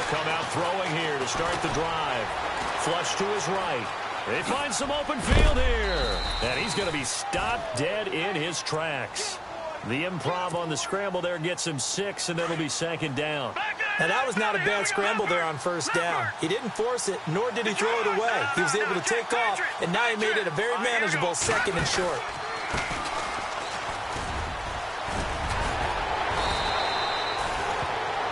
come out throwing here to start the drive. Flush to his right. They find some open field here. And he's going to be stopped dead in his tracks. The improv on the scramble there gets him 6, and it'll be second down. And that was not a bad scramble there on first down. He didn't force it, nor did he throw it away. He was able to take off, and now he made it a very manageable second and short.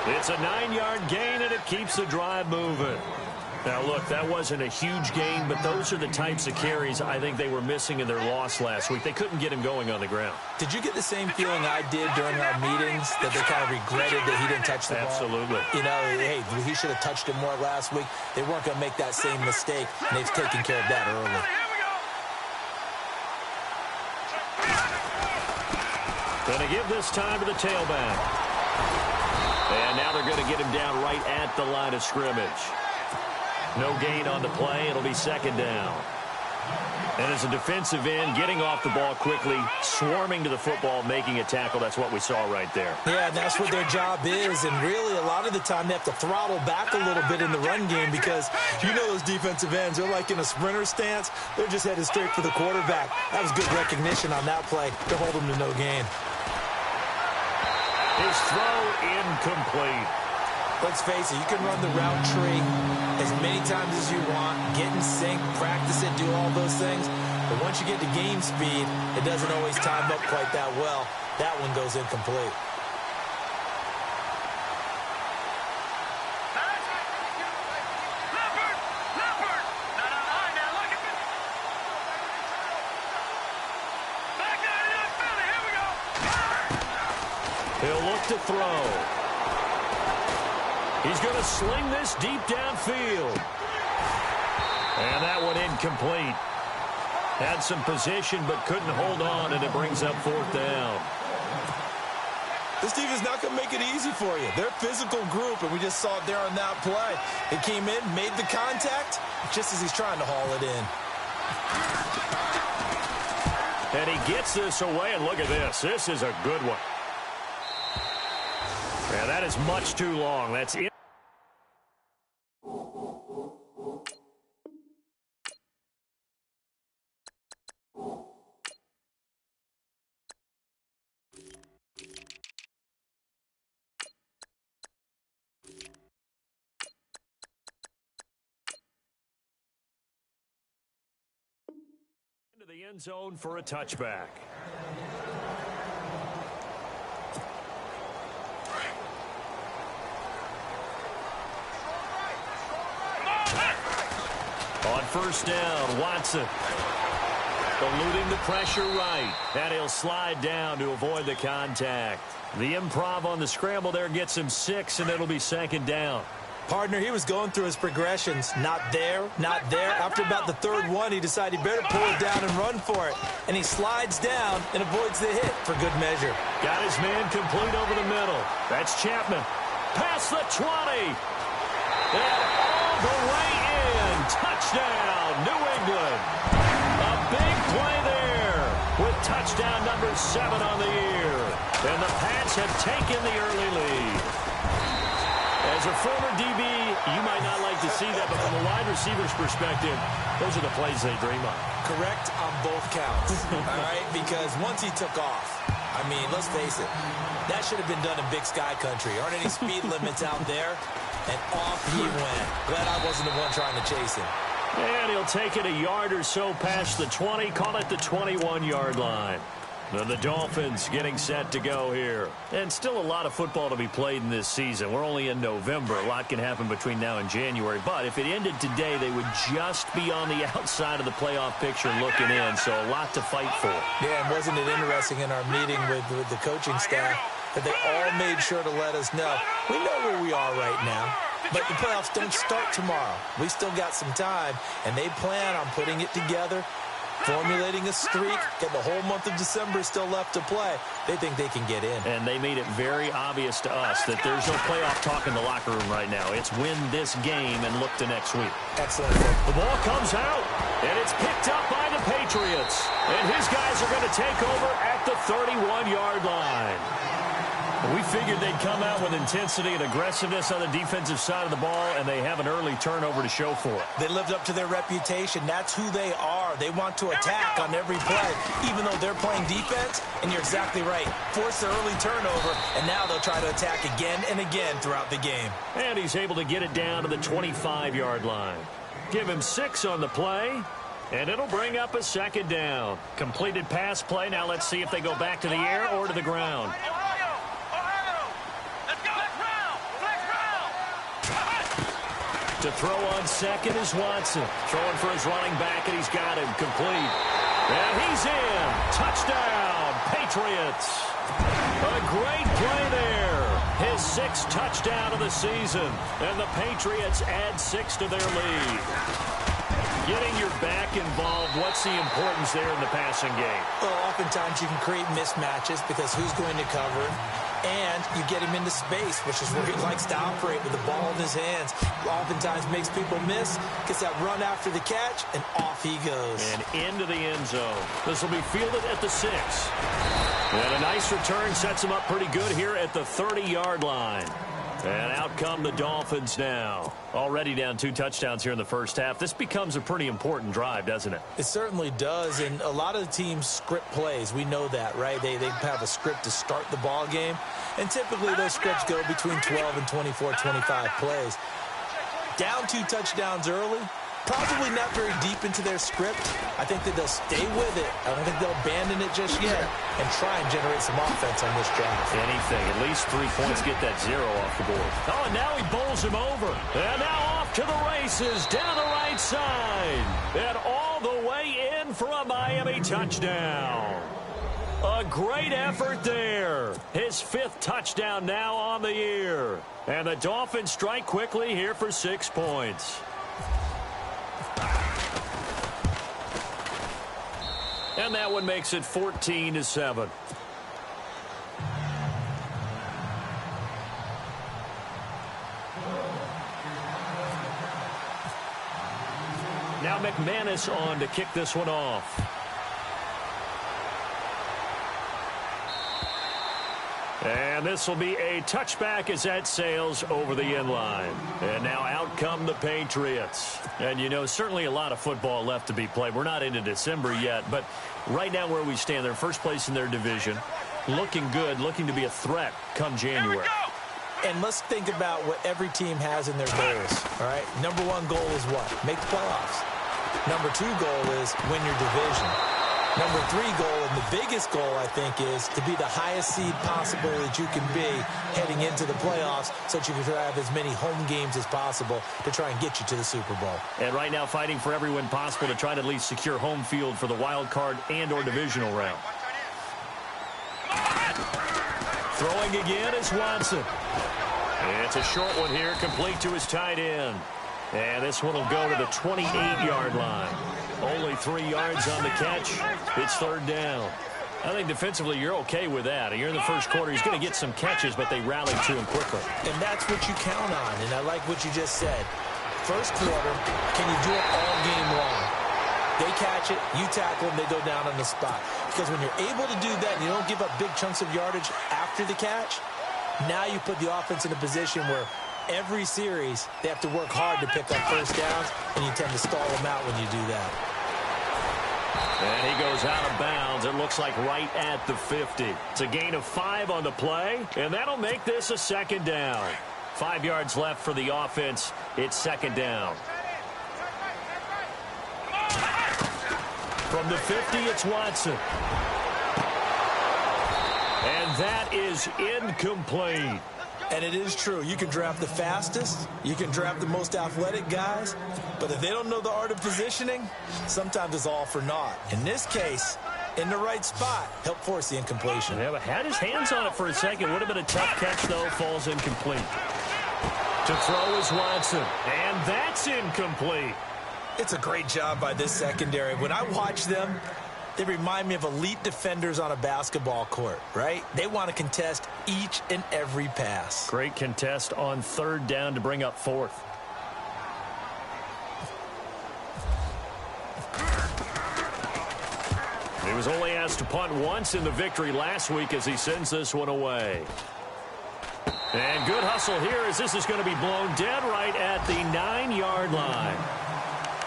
It's a 9-yard gain, and it keeps the drive moving. Now, look, that wasn't a huge gain, but those are the types of carries I think they were missing in their loss last week. They couldn't get him going on the ground. Did you get the same feeling I did during our meetings, that they kind of regretted that he didn't touch the ball? Absolutely. You know, hey, he should have touched it more last week. They weren't going to make that same mistake, and they've taken care of that early. Going to give this time to the tailback. And now they're going to get him down right at the line of scrimmage. No gain on the play. It'll be second down. And as a defensive end, getting off the ball quickly, swarming to the football, making a tackle, that's what we saw right there. Yeah, and that's what their job is. And really, a lot of the time, they have to throttle back a little bit in the run game because you know those defensive ends, they're like in a sprinter stance. They're just headed straight for the quarterback. That was good recognition on that play to hold them to no gain. His throw incomplete. Let's face it, you can run the route tree as many times as you want, get in sync, practice it, do all those things. But once you get to game speed, it doesn't always time up quite that well. That one goes incomplete. He'll look to throw. He's going to sling this deep downfield. And that one incomplete. Had some position but couldn't hold on, and it brings up fourth down. This defense is not going to make it easy for you. They're a physical group, and we just saw it there on that play. It came in, made the contact, just as he's trying to haul it in. And he gets this away, and look at this. This is a good one. Yeah, that is much too long. That's it. Into the end zone for a touchback. On first down, Watson eluding the pressure right, and he'll slide down to avoid the contact. The improv on the scramble there gets him 6, and it'll be second down. Partner, he was going through his progressions. Not there, not there. After about the third one, he decided he better pull it down and run for it. And he slides down and avoids the hit for good measure. Got his man complete over the middle. That's Chapman. Past the 20. And all the way in. Touchdown, New England. A big play there with touchdown number 7 on the year. And the Pats have taken the early lead. As a former DB, you might not like to see that, but from a wide receiver's perspective, those are the plays they dream of. Correct on both counts, all right? Because once he took off, I mean, let's face it, that should have been done in Big Sky Country. Aren't any speed limits out there? And off he went. Glad I wasn't the one trying to chase him. And he'll take it a yard or so past the 20, call it the 21-yard line. And the Dolphins getting set to go here. And still a lot of football to be played in this season. We're only in November. A lot can happen between now and January. But if it ended today, they would just be on the outside of the playoff picture looking in. So a lot to fight for. Yeah, and wasn't it interesting in our meeting with the coaching staff that they all made sure to let us know, we know where we are right now, but the playoffs don't start tomorrow. We still got some time, and they plan on putting it together, formulating a streak, get the whole month of December still left to play. They think they can get in. And they made it very obvious to us that there's no playoff talk in the locker room right now. It's win this game and look to next week. Excellent. The ball comes out, and it's picked up by the Patriots. And his guys are going to take over at the 31-yard line. We figured they'd come out with intensity and aggressiveness on the defensive side of the ball, and they have an early turnover to show for it. They lived up to their reputation. That's who they are. They want to attack on every play, even though they're playing defense. And you're exactly right. Force the early turnover, and now they'll try to attack again and again throughout the game. And he's able to get it down to the 25-yard line. Give him 6 on the play, and it'll bring up a second down. Completed pass play. Now let's see if they go back to the air or to the ground. To throw on second is Watson. Throwing for his running back, and he's got him complete. And he's in. Touchdown, Patriots. A great play there. His 6th touchdown of the season. And the Patriots add 6 to their lead. Getting your back involved, what's the importance there in the passing game? Well, oftentimes you can create mismatches because who's going to cover him? And you get him into space, which is where he likes to operate with the ball in his hands. Oftentimes makes people miss, gets that run after the catch, and off he goes. And into the end zone. This will be fielded at the 6. And a nice return sets him up pretty good here at the 30-yard line. And out come the Dolphins now. Already down 2 touchdowns here in the first half. This becomes a pretty important drive, doesn't it? It certainly does, and a lot of the teams script plays. We know that, right? They have a script to start the ball game, and typically those scripts go between 12 and 24, 25 plays. Down 2 touchdowns early, probably not very deep into their script. I think that they'll stay with it. I don't think they'll abandon it just yet and try and generate some offense on this drive. Anything. At least 3 points, get that 0 off the board. Oh, and now he bowls him over. And now off to the races down the right side. And all the way in for a Miami touchdown. A great effort there. His 5th touchdown now on the year. And the Dolphins strike quickly here for 6 points. And that one makes it 14-7. Now McManus on to kick this one off. And this will be a touchback as that sails over the end line. And now out come the Patriots. And, you know, certainly a lot of football left to be played. We're not into December yet, but right now where we stand, they're first place in their division. Looking good, looking to be a threat come January. And let's think about what every team has in their goals, all right? Number 1 goal is what? Make the playoffs. Number 2 goal is win your division. Number 3 goal, and the biggest goal, I think, is to be the highest seed possible that you can be heading into the playoffs so that you can have as many home games as possible to try and get you to the Super Bowl. And right now fighting for every win possible to try to at least secure home field for the wild card and or divisional round. Throwing again is Watson. It's a short one here, complete to his tight end. And this one will go to the 28-yard line. Only 3 yards on the catch. It's 3rd down. I think defensively you're okay with that. You're in the first quarter. He's going to get some catches, but they rallied to him quickly. And that's what you count on, and I like what you just said. First quarter, can you do it all game long? They catch it, you tackle them, they go down on the spot. Because when you're able to do that and you don't give up big chunks of yardage after the catch, now you put the offense in a position where every series, they have to work hard to pick up first downs, and you tend to stall them out when you do that. And he goes out of bounds. It looks like right at the 50. It's a gain of 5 on the play, and that'll make this a 2nd down. 5 yards left for the offense. It's 2nd down. From the 50, it's Watson. And that is incomplete. And it is true. You can draft the fastest. You can draft the most athletic guys. But if they don't know the art of positioning, sometimes it's all for naught. In this case, in the right spot, help force the incompletion. Yeah, but had his hands on it for a second. Would have been a tough catch, though. Falls incomplete. To throw is Watson. And that's incomplete. It's a great job by this secondary. When I watch them, they remind me of elite defenders on a basketball court, right? They want to contest each and every pass. Great contest on 3rd down to bring up 4th. He was only asked to punt once in the victory last week as he sends this one away. And good hustle here as this is going to be blown dead right at the 9-yard line.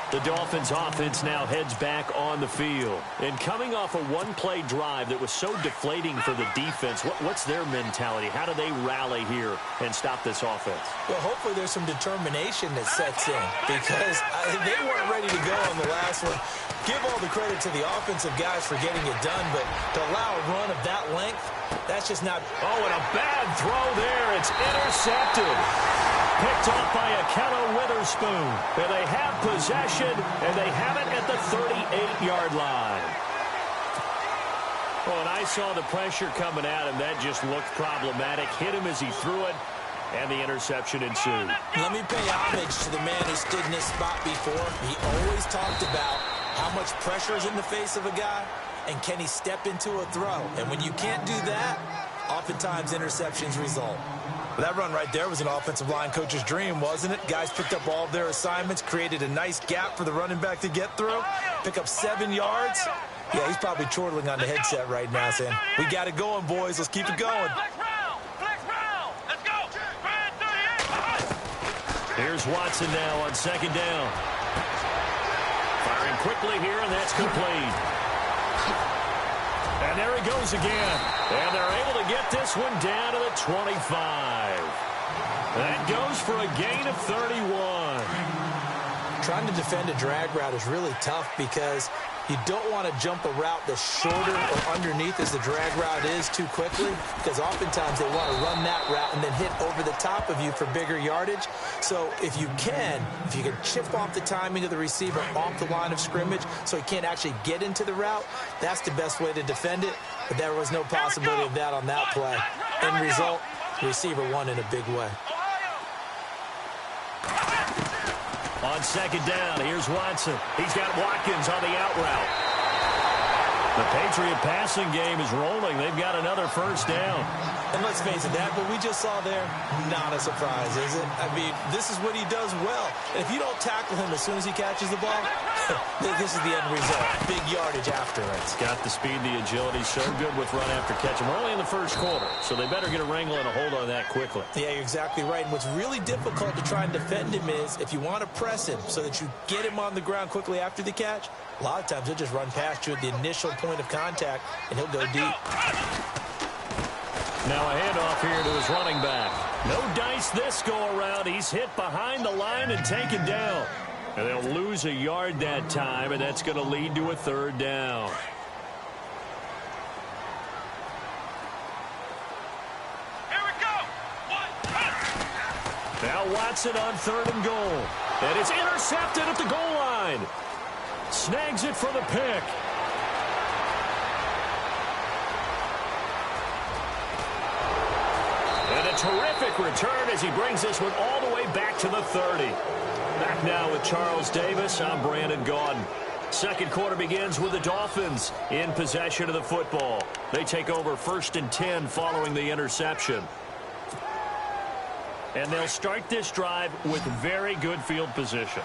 The Dolphins offense now heads back on the field. And coming off a one-play drive that was so deflating for the defense, what's their mentality? How do they rally here and stop this offense? Well, hopefully there's some determination that sets in because they weren't ready to go on the last one. Give all the credit to the offensive guys for getting it done, but to allow a run of that length, that's just not... Oh, and a bad throw there. It's intercepted. Picked off by Akello Witherspoon. And they have possession, and they have it at the 38-yard line. Oh, and I saw the pressure coming at him. That just looked problematic. Hit him as he threw it, and the interception ensued. Let me pay homage to the man who stood in this spot before. He always talked about how much pressure is in the face of a guy, and can he step into a throw? And when you can't do that, oftentimes interceptions result. Well, that run right there was an offensive line coach's dream, wasn't it? Guys picked up all of their assignments, created a nice gap for the running back to get through, pick up 7 yards. Yeah, he's probably chortling on the headset right now saying, we got it going, boys. Let's keep it going. Let's go. Here's Watson now on second down. Firing quickly here, and that's complete. And there he goes again. And they're able to get this one down to the 25. That goes for a gain of 31. Trying to defend a drag route is really tough because you don't want to jump a route that's shorter or underneath as the drag route is too quickly, because oftentimes they want to run that route and then hit over the top of you for bigger yardage. So if you can chip off the timing of the receiver off the line of scrimmage so he can't actually get into the route, that's the best way to defend it. But there was no possibility of that on that play. End result, the receiver won in a big way. On second down, here's Watson. He's got Watkins on the out route. The Patriot passing game is rolling. They've got another first down. And let's face it, that what we just saw there, not a surprise, is it? I mean, this is what he does well. And if you don't tackle him as soon as he catches the ball, this is the end result. Big yardage after it. He's got the speed, the agility, so good with run after catch. We're only in the first quarter, so they better get a wrangle and a hold on that quickly. Yeah, you're exactly right. And what's really difficult to try and defend him is if you want to press him so that you get him on the ground quickly after the catch, a lot of times he'll just run past you at the initial point of contact, and he'll go deep. Now a handoff here to his running back. No dice this go-around. He's hit behind the line and taken down. And they'll lose a yard that time, and that's going to lead to a third down. Here we go. Now Watson on third and goal. And it's intercepted at the goal line. Snags it for the pick. And a terrific return as he brings this one all the way back to the 30. Back now with Charles Davis. I'm Brandon Gaudin. Second quarter begins with the Dolphins in possession of the football. They take over 1st and 10 following the interception. And they'll start this drive with very good field position.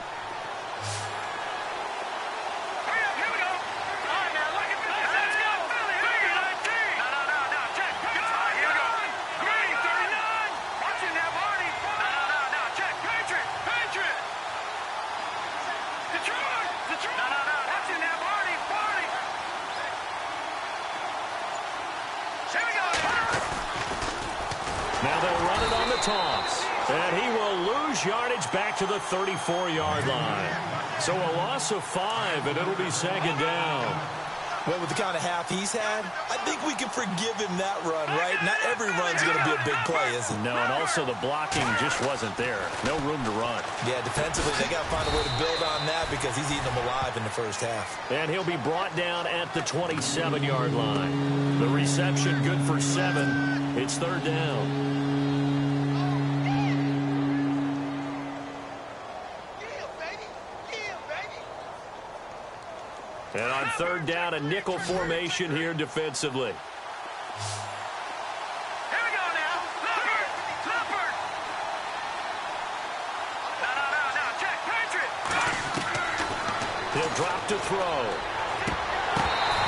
Now they'll run it on the toss. And he will lose yardage back to the 34-yard line. So a loss of 5, and it'll be second down. Well, with the kind of half he's had, I think we can forgive him that run, right? Not every run's going to be a big play, is it? No, and also the blocking just wasn't there. No room to run. Yeah, defensively, they got to find a way to build on that because he's eating them alive in the first half. And he'll be brought down at the 27-yard line. The reception good for 7. It's third down. And on third down, a nickel formation here defensively. Here we go now. Leopard. No. Check. Patriot. He'll drop to throw.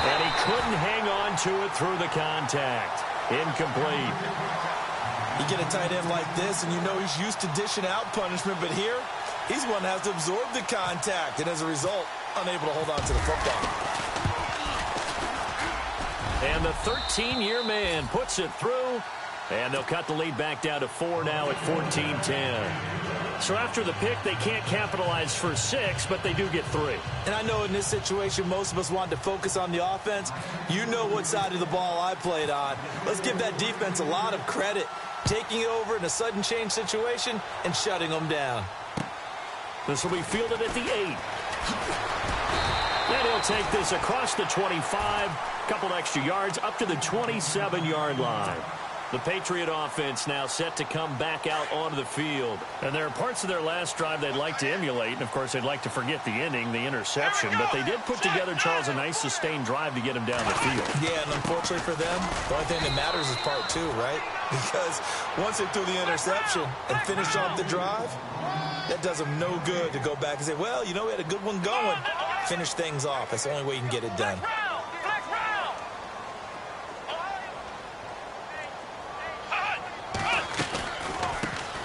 And he couldn't hang on to it through the contact. Incomplete. You get a tight end like this, and you know he's used to dishing out punishment, but here, he's one that has to absorb the contact, and as a result, unable to hold on to the football. And the 13-year man puts it through, and they'll cut the lead back down to 4 now at 14-10. So after the pick, they can't capitalize for 6, but they do get 3. And I know in this situation, most of us wanted to focus on the offense. You know what side of the ball I played on. Let's give that defense a lot of credit, taking it over in a sudden change situation and shutting them down. This will be fielded at the 8. Then he'll take this across the 25, couple extra yards up to the 27-yard line. The Patriot offense now set to come back out onto the field. And there are parts of their last drive they'd like to emulate. And, of course, they'd like to forget the ending, the interception. But they did put together, Charles, a nice sustained drive to get him down the field. Yeah, and unfortunately for them, the only thing that matters is part 2, right? Because once they threw the interception and finished off the drive, that does them no good to go back and say, well, you know, we had a good one going. Finish things off. That's the only way you can get it done.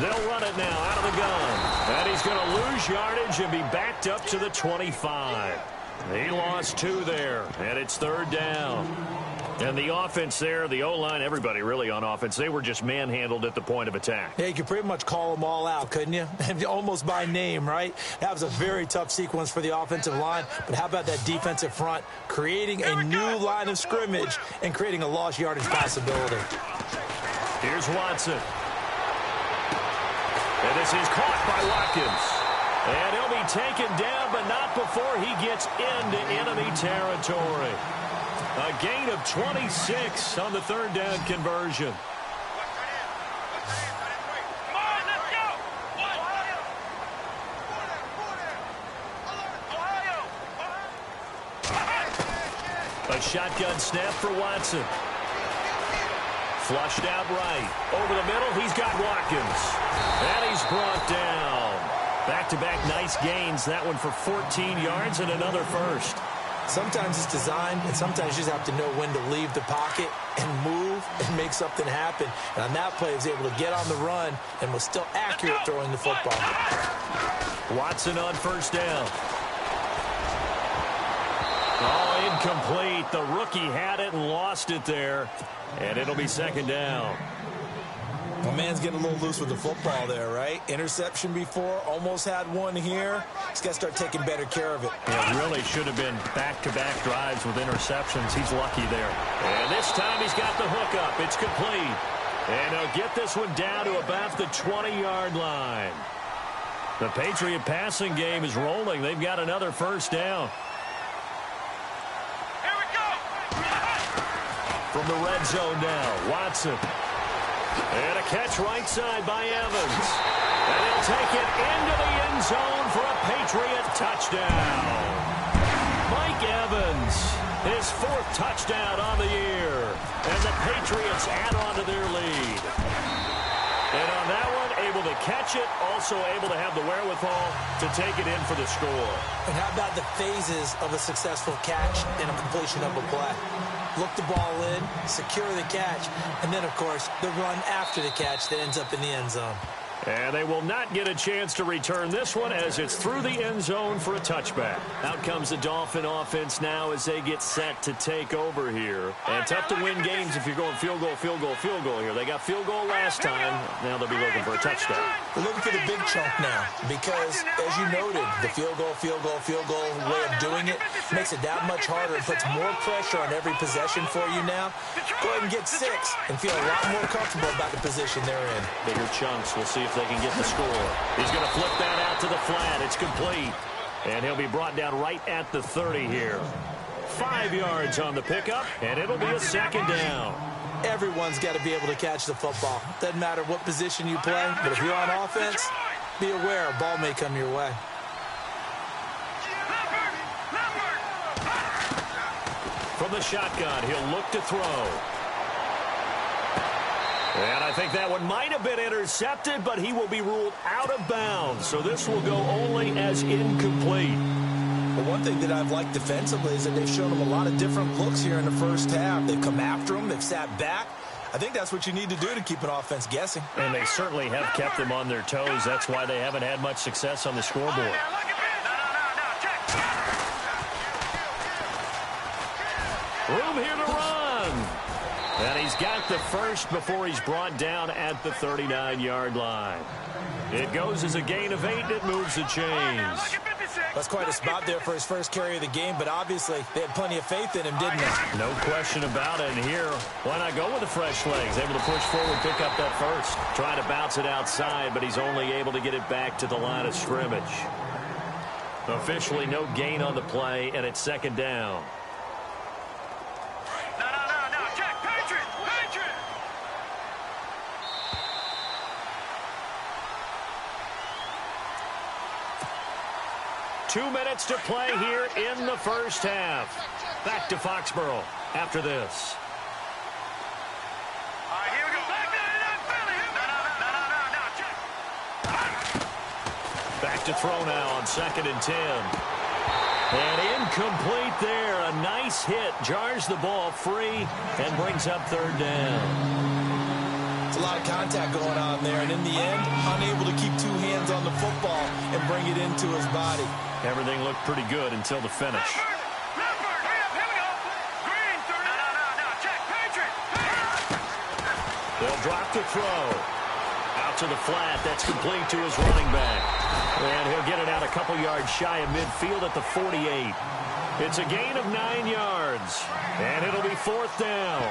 They'll run it now out of the gun. And he's going to lose yardage and be backed up to the 25. He lost 2 there, and it's 3rd down. And the offense there, the O-line, everybody really on offense, they were just manhandled at the point of attack. Yeah, you could pretty much call them all out, couldn't you? Almost by name, right? That was a very tough sequence for the offensive line. But how about that defensive front creating a new line of scrimmage and creating a lost yardage possibility? Here's Watson. And this is caught by Watkins. And he'll be taken down, but not before he gets into enemy territory. A gain of 26 on the 3rd down conversion. Come on, let's go! A shotgun snap for Watson. Flushed out right. Over the middle, he's got Watkins. And he's brought down. Back-to-back nice gains. That one for 14 yards and another first. Sometimes it's designed, and sometimes you just have to know when to leave the pocket and move and make something happen. And on that play, he was able to get on the run and was still accurate throwing the football. Watson on 1st down. Oh, incomplete. The rookie had it and lost it there. And it'll be 2nd down. My man's getting a little loose with the football there, right? Interception before, almost had one here. He's got to start taking better care of it. It really should have been back-to-back drives with interceptions. He's lucky there. And this time he's got the hook up. It's complete. And he'll get this one down to about the 20-yard line. The Patriot passing game is rolling. They've got another 1st down. Here we go! From the red zone now, Watson. And a catch right side by Evans. And he'll take it into the end zone for a Patriot touchdown. Mike Evans, his 4th touchdown on the year. And the Patriots add on to their lead. And on that one, able to catch it, also able to have the wherewithal to take it in for the score. And how about the phases of a successful catch and a completion of a play? Look the ball in, secure the catch, and then, of course, the run after the catch that ends up in the end zone. And they will not get a chance to return this one as it's through the end zone for a touchback. Out comes the Dolphin offense now as they get set to take over here. And tough to win games if you're going field goal, field goal, field goal here. They got field goal last time. Now they'll be looking for a touchdown. They're looking for the big chunk now because, as you noted, the field goal way of doing it makes it that much harder and puts more pressure on every possession for you now. Go ahead and get 6 and feel a lot more comfortable about the position they're in. Bigger chunks. We'll see if they can get the score. He's going to flip that out to the flat. It's complete. And he'll be brought down right at the 30 here. 5 yards on the pickup, and it'll be a 2nd down. Everyone's got to be able to catch the football. Doesn't matter what position you play, but if you're on offense, be aware a ball may come your way. From the shotgun, he'll look to throw. And I think that one might have been intercepted, but he will be ruled out of bounds. So this will go only as incomplete. But one thing that I've liked defensively is that they've shown him a lot of different looks here in the first half. They've come after him. They've sat back. I think that's what you need to do to keep an offense guessing. And they certainly have kept them on their toes. That's why they haven't had much success on the scoreboard. Room here to run. And he's got the first before he's brought down at the 39-yard line. It goes as a gain of 8, and it moves the chains. That's quite a spot there for his first carry of the game, but obviously they had plenty of faith in him, didn't they? No question about it. And here, why not go with the fresh legs? Able to push forward, pick up that first. Trying to bounce it outside, but he's only able to get it back to the line of scrimmage. Officially no gain on the play, and it's second down. No, Jack, Patriot! 2 minutes to play here in the first half. Back to Foxborough after this. All right, here we go. Back to throw now on 2nd and 10. And incomplete there. A nice hit. Jars the ball free and brings up 3rd down. It's a lot of contact going on there, and in the end, unable to keep 2 hands on the football and bring it into his body. Everything looked pretty good until the finish. They'll drop the throw. Out to the flat. That's complete to his running back. And he'll get it out a couple yards shy of midfield at the 48. It's a gain of 9 yards. And it'll be 4th down.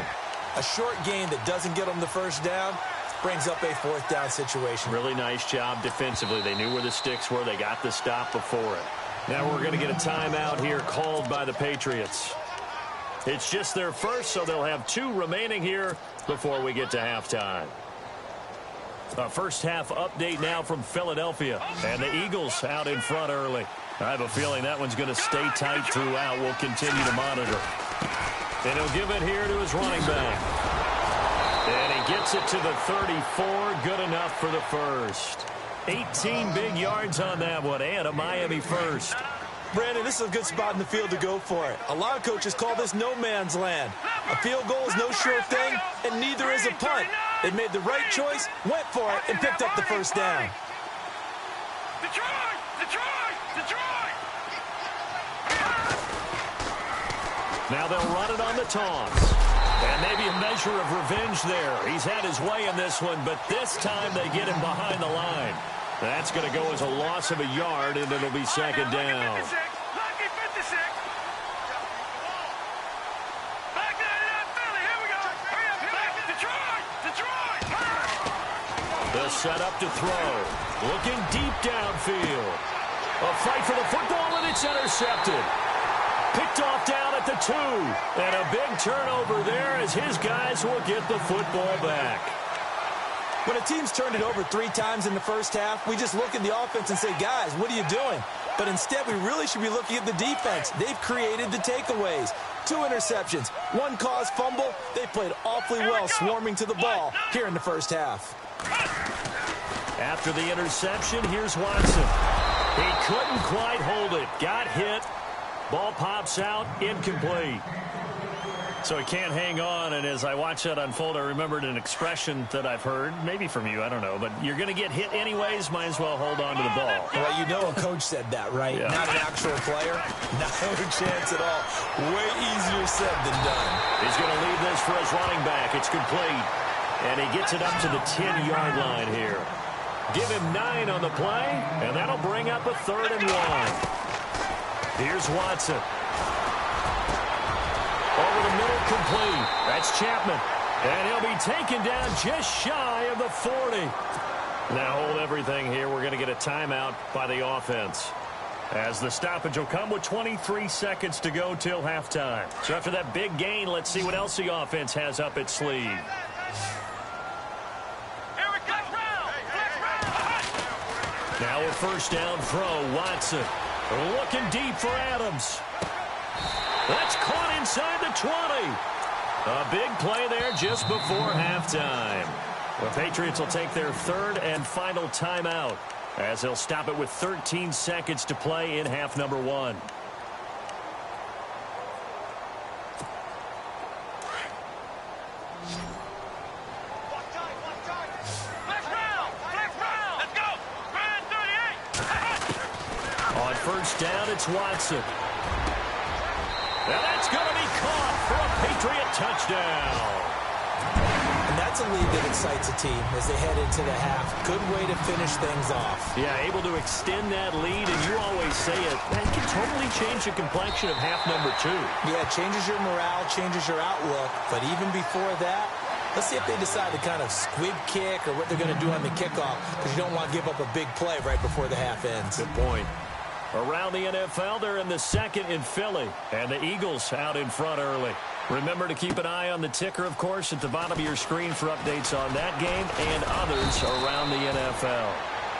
A short gain that doesn't get them the first down brings up a 4th down situation. Really nice job defensively. They knew where the sticks were. They got the stop before it. Now we're going to get a timeout here called by the Patriots. It's just their first, so they'll have 2 remaining here before we get to halftime. A first half update now from Philadelphia. And the Eagles out in front early. I have a feeling that one's going to stay tight throughout. We'll continue to monitor. And he'll give it here to his running back. And he gets it to the 34. Good enough for the first. 18 big yards on that one, and a Miami first. Brandon, this is a good spot in the field to go for it. A lot of coaches call this no man's land. A field goal is no sure thing, and neither is a punt. They made the right choice, went for it, and picked up the first down. Detroit! Now they'll run it on the toss. And maybe a measure of revenge there. He's had his way in this one, but this time they get him behind the line. That's going to go as a loss of a yard, and it'll be second down. Lucky 56. Back there, Philly. Here we go. Hurry up, Detroit! The setup to throw. Looking deep downfield. A fight for the football, and it's intercepted. Picked off down at the 2. And a big turnover there as his guys will get the football back. When a team's turned it over 3 times in the first half, we just look at the offense and say, guys, what are you doing? But instead, we really should be looking at the defense. They've created the takeaways. 2 interceptions, 1 caused fumble. They played awfully well swarming to the ball here in the first half. After the interception, here's Watson. He couldn't quite hold it. Got hit. Ball pops out, incomplete. So he can't hang on, and as I watch that unfold, I remembered an expression that I've heard, maybe from you, I don't know, but you're going to get hit anyways, might as well hold on to the ball. Well, you know a coach said that, right? Yeah. Not an actual player. No chance at all. Way easier said than done. He's going to leave this for his running back. It's complete, and he gets it up to the 10-yard line here. Give him 9 on the play, and that'll bring up a 3rd and 1. Here's Watson. Over the middle, complete. That's Chapman. And he'll be taken down just shy of the 40. Now hold everything here. We're going to get a timeout by the offense. As the stoppage will come with 23 seconds to go till halftime. So after that big gain, let's see what else the offense has up its sleeve. Now a first down throw, Watson. Looking deep for Adams. That's caught inside the 20. A big play there just before halftime. The Patriots will take their 3rd and final timeout as they'll stop it with 13 seconds to play in half number 1. first down, it's Watson. And that's going to be caught for a Patriot touchdown. And that's a lead that excites a team as they head into the half. Good way to finish things off. Yeah, able to extend that lead, and you always say it, that can totally change the complexion of half number 2. Yeah, it changes your morale, changes your outlook. But even before that, let's see if they decide to kind of squib kick or what they're going to do on the kickoff, because you don't want to give up a big play right before the half ends. Good point. Around the NFL, they're in the second in Philly, and the Eagles out in front early. Remember to keep an eye on the ticker, of course, at the bottom of your screen for updates on that game and others around the NFL.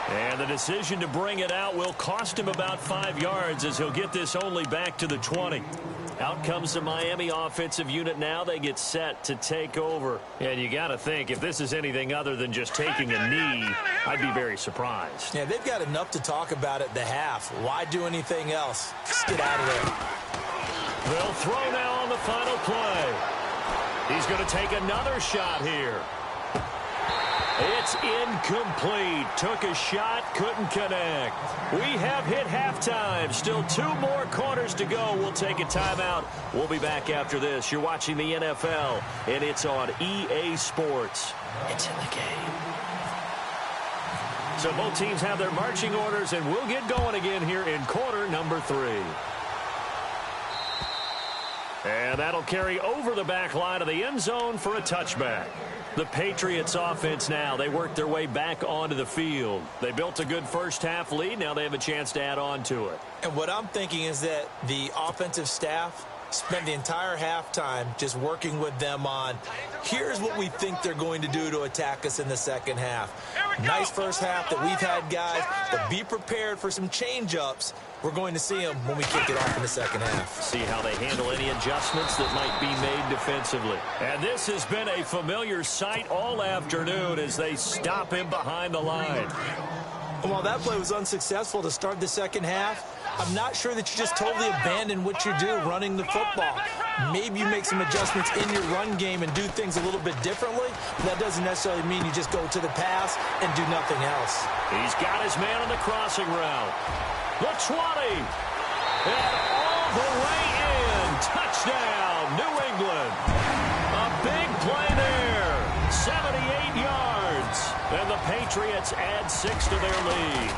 And the decision to bring it out will cost him about 5 yards as he'll get this only back to the 20. Out comes the Miami offensive unit now. They get set to take over. And you got to think, if this is anything other than just taking a knee, I'd be very surprised. Yeah, they've got enough to talk about at the half. Why do anything else? Just get out of there. They'll throw now on the final play. He's going to take another shot here. It's incomplete. Took a shot, couldn't connect. We have hit halftime. Still 2 more quarters to go. We'll take a timeout. We'll be back after this. You're watching the NFL, and it's on EA Sports. It's in the game. So both teams have their marching orders, and we'll get going again here in quarter number 3. And that'll carry over the back line of the end zone for a touchback. The Patriots offense now, they work their way back onto the field. They built a good first half lead. Now they have a chance to add on to it. And what I'm thinking is that the offensive staff spent the entire halftime just working with them on, here's what we think they're going to do to attack us in the second half. Nice first half that we've had, guys, but be prepared for some change-ups. We're going to see them when we kick it off in the second half. See how they handle any adjustments that might be made defensively. And this has been a familiar sight all afternoon as they stop him behind the line. While that play was unsuccessful to start the second half, I'm not sure that you just totally abandon what you do running the football. Maybe you make some adjustments in your run game and do things a little bit differently, but that doesn't necessarily mean you just go to the pass and do nothing else. He's got his man on the crossing route. The 20. And all the way in. Touchdown, New England. A big play there. 78 yards. And the Patriots add 6 to their lead.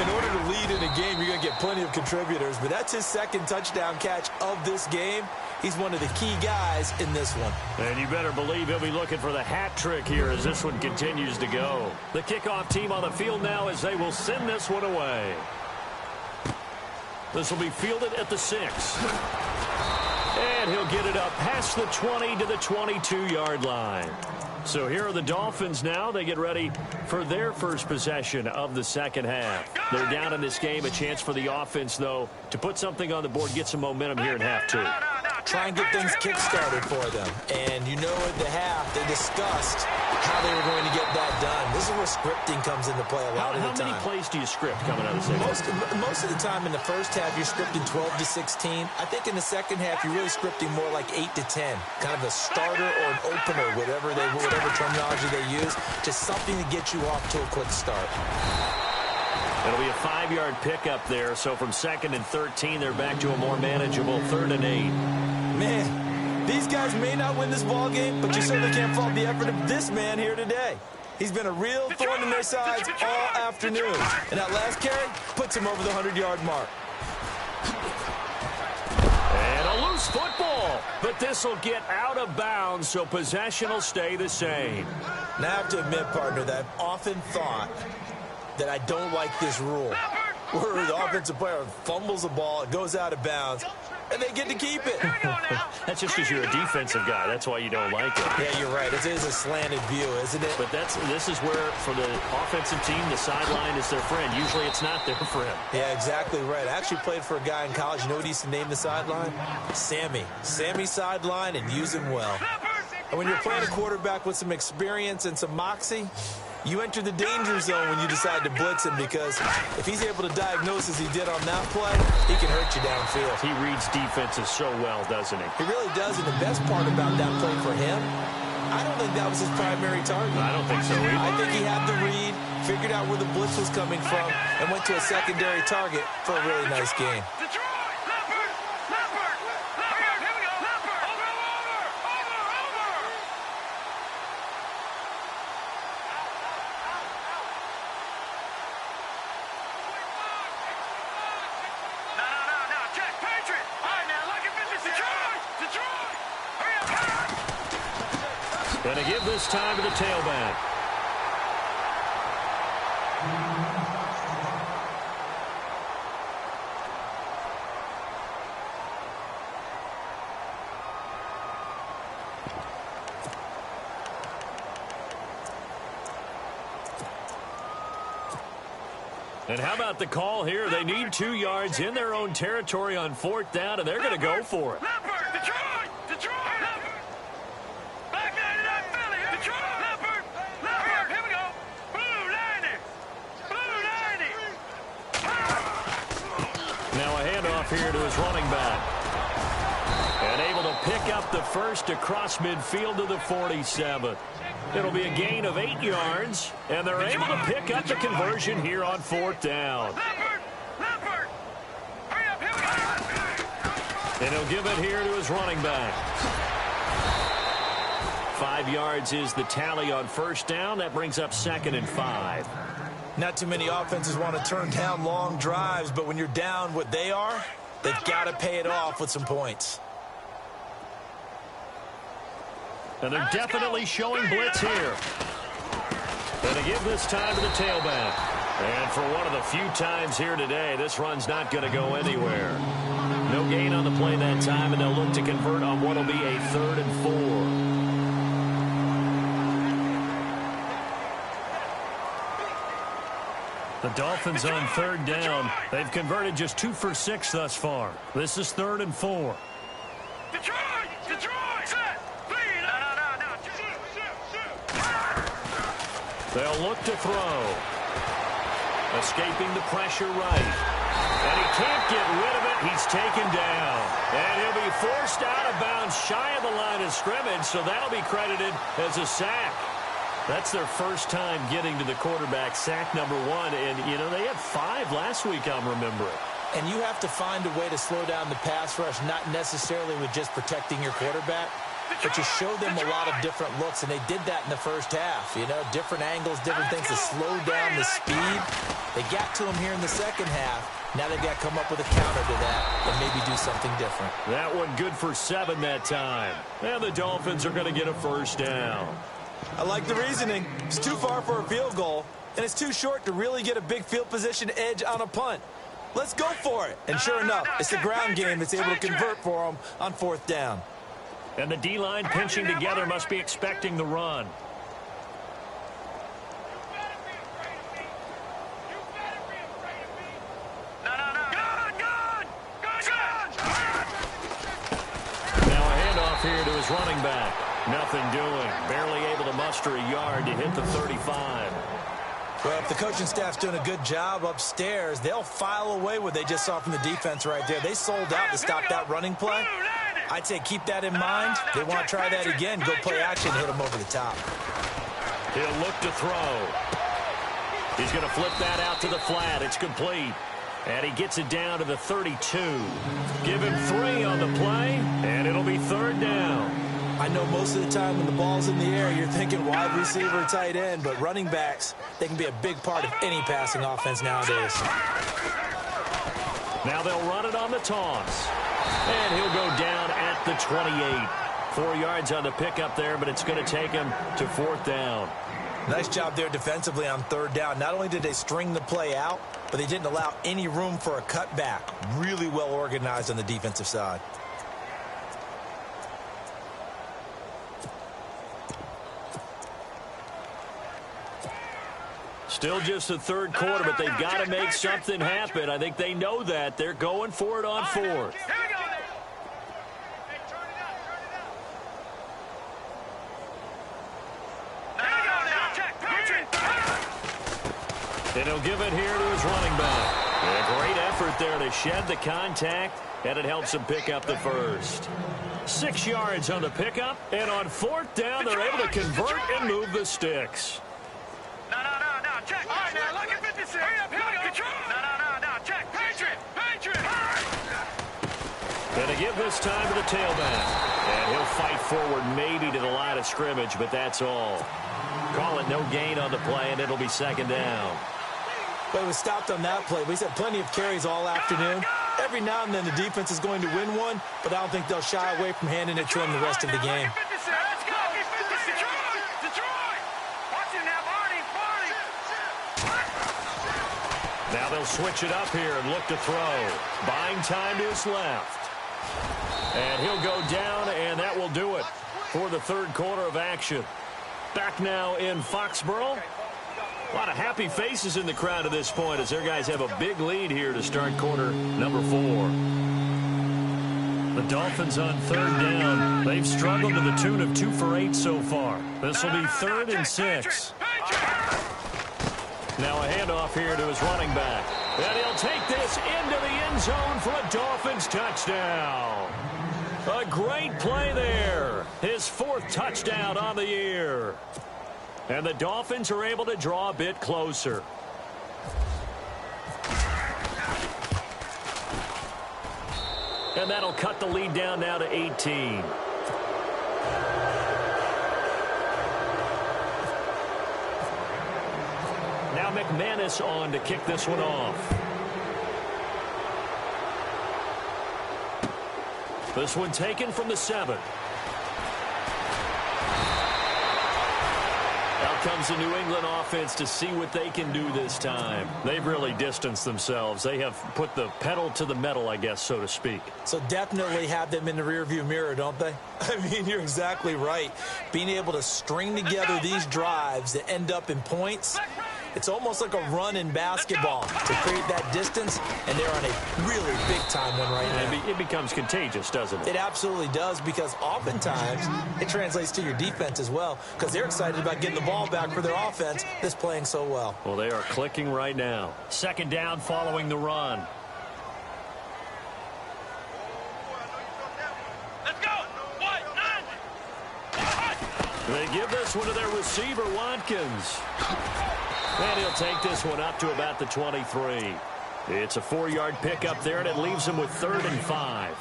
In order to lead in a game, you're going to get plenty of contributors, but that's his second touchdown catch of this game. He's one of the key guys in this one. And you better believe he'll be looking for the hat trick here as this one continues to go. The kickoff team on the field now as they will send this one away. This will be fielded at the 6. And he'll get it up past the 20 to the 22-yard line. So here are the Dolphins now. They get ready for their first possession of the second half. They're down in this game. A chance for the offense, though, to put something on the board, get some momentum here in half 2. Try and get things kick-started for them. And you know at the half, they discussed how they were going to get that done. This is where scripting comes into play a lot of the time. How many plays do you script coming out of the second half? Most of the time in the first half, you're scripting 12 to 16. I think in the second half, you're really scripting more like 8 to 10. Kind of a starter or an opener, whatever terminology they use, just something to get you off to a quick start. It'll be a 5-yard pickup there, so from 2nd and 13, they're back to a more manageable 3rd and 8. Man, these guys may not win this ball game, but you certainly can't fault the effort of this man here today. He's been a real thorn in their sides all afternoon, and that last carry puts him over the 100-yard mark. And a loose football, but this will get out of bounds, so possession will stay the same. Now I have to admit, partner, that I've often thought that I don't like this rule, where the offensive player fumbles the ball, it goes out of bounds, and they get to keep it. That's just because you're a defensive guy. That's why you don't like it. Yeah, you're right. It is a slanted view, isn't it? But this is where, for the offensive team, the sideline is their friend. Usually it's not their friend. Yeah, exactly right. I actually played for a guy in college. You know what he used to name the sideline? Sammy. Sammy sideline, and use him well. And when you're playing a quarterback with some experience and some moxie, you enter the danger zone when you decide to blitz him, because if he's able to diagnose as he did on that play, he can hurt you downfield. He reads defenses so well, doesn't he? He really does, and the best part about that play for him, I don't think that was his primary target. I don't think so either. I think he had the read, figured out where the blitz was coming from and went to a secondary target for a really nice game. Going to give this time to the tailback. And how about the call here? They need 2 yards in their own territory on 4th down, and they're going to go for it. Here to his running back. And able to pick up the first across midfield to the 47. It'll be a gain of 8 yards, and they're able to pick up the conversion here on 4th down. And he'll give it here to his running back. 5 yards is the tally on 1st down. That brings up 2nd and 5. Not too many offenses want to turn down long drives, but when you're down what they are, they've got to pay it off with some points. And they're definitely showing blitz here. And to give this time to the tailback. And for one of the few times here today, this run's not going to go anywhere. No gain on the play that time, and they'll look to convert on what will be a 3rd and 4. The Dolphins on 3rd down. They've converted just 2 for 6 thus far. This is 3rd and 4. They'll look to throw. Escaping the pressure right. And he can't get rid of it. He's taken down. And he'll be forced out of bounds shy of the line of scrimmage, so that'll be credited as a sack. That's their first time getting to the quarterback, sack number 1. And, you know, they had 5 last week, I'm remembering. And you have to find a way to slow down the pass rush, not necessarily with just protecting your quarterback, but you show them a lot of different looks, and they did that in the first half. You know, different angles, different things to slow down the speed. They got to him here in the second half. Now they've got to come up with a counter to that and maybe do something different. That one good for 7 that time. And the Dolphins are going to get a 1st down. I like the reasoning. It's too far for a field goal, and it's too short to really get a big field position edge on a punt. Let's go for it. And sure enough, it's the ground game that's able to convert for them on 4th down. And the D-line pinching together must be expecting the run. Now a handoff here to his running back. Nothing doing. Barely able to muster a yard to hit the 35. Well, if the coaching staff's doing a good job upstairs, they'll file away what they just saw from the defense right there. They sold out to stop that running play. I'd say keep that in mind. They want to try that again. Go play action, hit them over the top. He'll look to throw. He's going to flip that out to the flat. It's complete. And he gets it down to the 32. Give him 3 on the play, and it'll be 3rd down. I know most of the time when the ball's in the air, you're thinking wide receiver, tight end, but running backs, they can be a big part of any passing offense nowadays. Now they'll run it on the toss. And he'll go down at the 28. 4 yards on the pickup there, but it's going to take him to 4th down. Nice job there defensively on 3rd down. Not only did they string the play out, but they didn't allow any room for a cutback. Really well organized on the defensive side. Still just the 3rd quarter, but they've got to make something happen. I think they know that. They're going for it on 4th. And he'll give it here to his running back. A great effort there to shed the contact, and it helps him pick up the first. 6 yards on the pickup, and on 4th down, they're able to convert and move the sticks. No, check. Hurry up, here we go. No. Check. Patriot. Gonna give this time to the tailback. And he'll fight forward maybe to the line of scrimmage, but that's all. Call it no gain on the play, and it'll be second down. But it was stopped on that play. We've had plenty of carries all afternoon. Every now and then the defense is going to win one, but I don't think they'll shy away from handing it to him the rest of the game. Let's go. Detroit. Watch him now, Barney. Now they'll switch it up here and look to throw. Buying time to his left. And he'll go down, and that will do it for the third quarter of action. Back now in Foxborough. A lot of happy faces in the crowd at this point as their guys have a big lead here to start quarter number 4. The Dolphins on third down. They've struggled to the tune of 2 for 8 so far. This will be 3rd and 6. Now a handoff here to his running back. And he'll take this into the end zone for a Dolphins touchdown. A great play there. His 4th touchdown on the year. And the Dolphins are able to draw a bit closer. And that'll cut the lead down now to 18. Now McManus on to kick this one off. This one taken from the 7. Out comes the New England offense to see what they can do this time. They've really distanced themselves. They have put the pedal to the metal, I guess, so to speak. So definitely have them in the rearview mirror, don't they? I mean, you're exactly right. Being able to string together these drives that end up in points, it's almost like a run in basketball to create that distance, and they're on a really big-time one right now. It becomes contagious, doesn't it? It absolutely does, because oftentimes it translates to your defense as well, because they're excited about getting the ball back for their offense that's playing so well. Well, they are clicking right now. Second down following the run. Let's go. They give this one to their receiver, Watkins. And he'll take this one up to about the 23. It's a 4-yard pickup there, and it leaves them with 3rd and 5.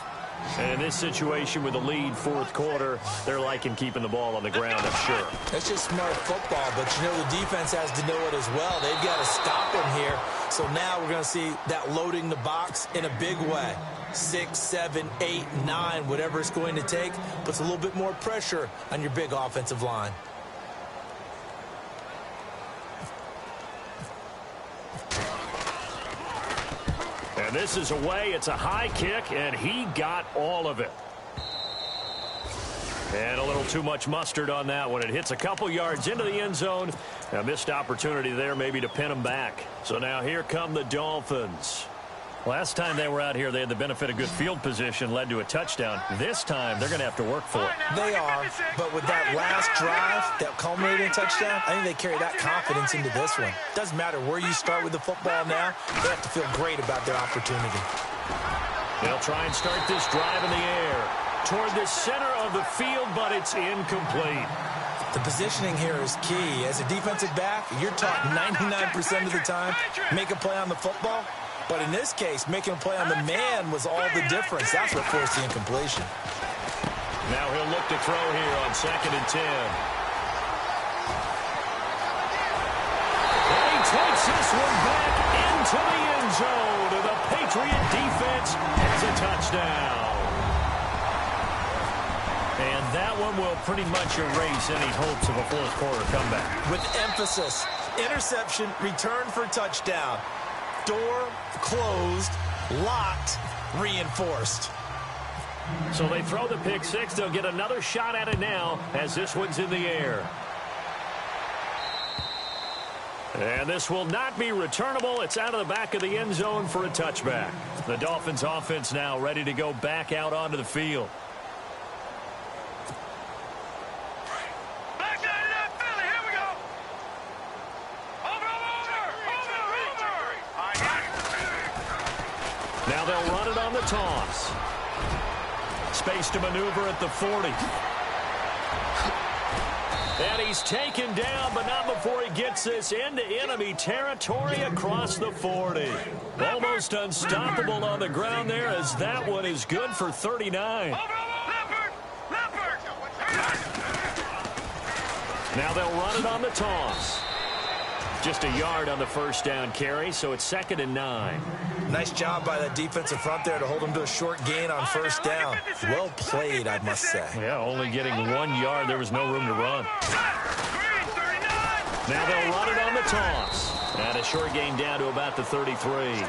And in this situation with the lead, 4th quarter, they're liking keeping the ball on the ground, I'm sure. That's just smart football, but you know the defense has to know it as well. They've got to stop him here. So now we're going to see that loading the box in a big way. 6, 7, 8, 9, whatever it's going to take, puts a little bit more pressure on your big offensive line. And this is away. It's a high kick, and he got all of it. And a little too much mustard on that one. It hits a couple yards into the end zone. A missed opportunity there maybe to pin him back. So now here come the Dolphins. Last time they were out here, they had the benefit of good field position, led to a touchdown. This time, they're going to have to work for it. They are, but with that last drive that culminated in a touchdown, I think they carry that confidence into this one. Doesn't matter where you start with the football now, they have to feel great about their opportunity. They'll try and start this drive in the air toward the center of the field, but it's incomplete. The positioning here is key. As a defensive back, you're taught 99% of the time, make a play on the football. But in this case, making a play on the man was all the difference. That's what forced the incompletion. Now he'll look to throw here on 2nd and 10. And he takes this one back into the end zone. And the Patriot defense has a touchdown. And that one will pretty much erase any hopes of a 4th quarter comeback. With emphasis, interception, return for touchdown. Door closed, locked, reinforced. So they throw the pick 6. They'll get another shot at it now as this one's in the air. And this will not be returnable. It's out of the back of the end zone for a touchback. The Dolphins offense now ready to go back out onto the field. Now they'll run it on the toss. Space to maneuver at the 40. And he's taken down, but not before he gets this into enemy territory across the 40. Almost unstoppable on the ground there, as that one is good for 39. Now they'll run it on the toss. Just a yard on the first down carry, so it's 2nd and 9. Nice job by that defensive front there to hold him to a short gain on first down. Well played, I must say. Yeah, only getting 1 yard. There was no room to run. Now they'll run it on the toss. And a short gain down to about the 33.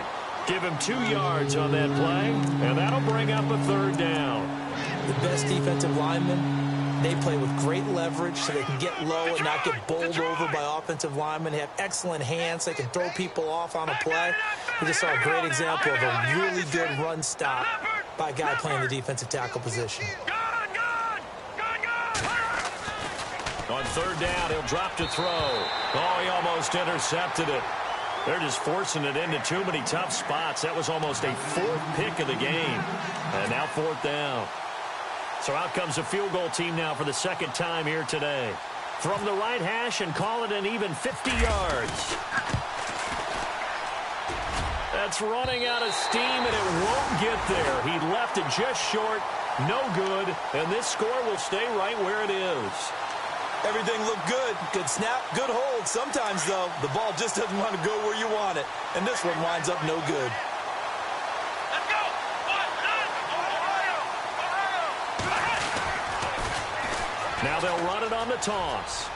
Give him 2 yards on that play, and that'll bring up a 3rd down. The best defensive linemen, they play with great leverage so they can get low and not get bowled over by offensive linemen. They have excellent hands. They can throw people off on a play. We just saw a great example of a really good run stop by a guy playing the defensive tackle position. On 3rd down, he'll drop to throw. Oh, he almost intercepted it. They're just forcing it into too many tough spots. That was almost a 4th pick of the game. And now 4th down. So out comes the field goal team now for the 2nd time here today. From the right hash and call it an even 50 yards. That's running out of steam, and it won't get there. He left it just short, no good, and this score will stay right where it is. Everything looked good. Good snap, good hold. Sometimes, though, the ball just doesn't want to go where you want it, and this one winds up no good. Now they'll run it on the toss.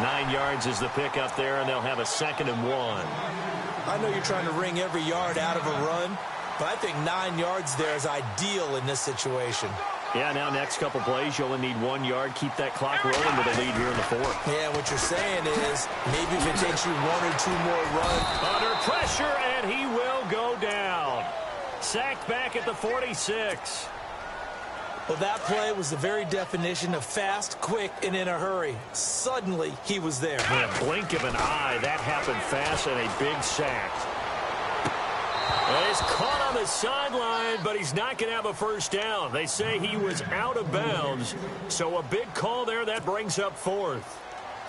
9 yards is the pick up there, and they'll have a 2nd and 1. I know you're trying to wring every yard out of a run, but I think 9 yards there is ideal in this situation. Yeah, now next couple plays, you only need 1 yard. Keep that clock rolling with a lead here in the 4th. Yeah, what you're saying is maybe if it takes you 1 or 2 more runs. Under pressure, and he will go down. Sacked back at the 46. Well, that play was the very definition of fast, quick, and in a hurry. Suddenly, he was there. In a blink of an eye, that happened fast, and a big sack. Well, he's caught on the sideline, but he's not going to have a first down. They say he was out of bounds, so a big call there. That brings up 4th.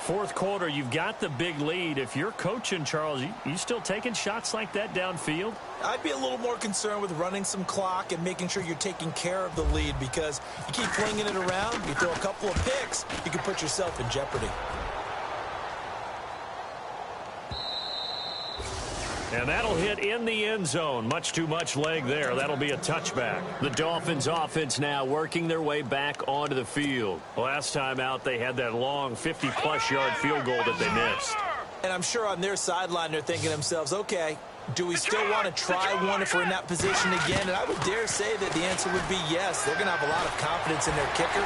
4th quarter, you've got the big lead. If you're coaching, Charles, you still taking shots like that downfield? I'd be a little more concerned with running some clock and making sure you're taking care of the lead, because you keep flinging it around, you throw a couple of picks, you can put yourself in jeopardy. And that'll hit in the end zone. Much too much leg there. That'll be a touchback. The Dolphins offense now working their way back onto the field. Last time out, they had that long 50-plus yard field goal that they missed. And I'm sure on their sideline, they're thinking to themselves, okay, do we still want to try one if we're in that position again? And I would dare say that the answer would be yes. They're going to have a lot of confidence in their kicker.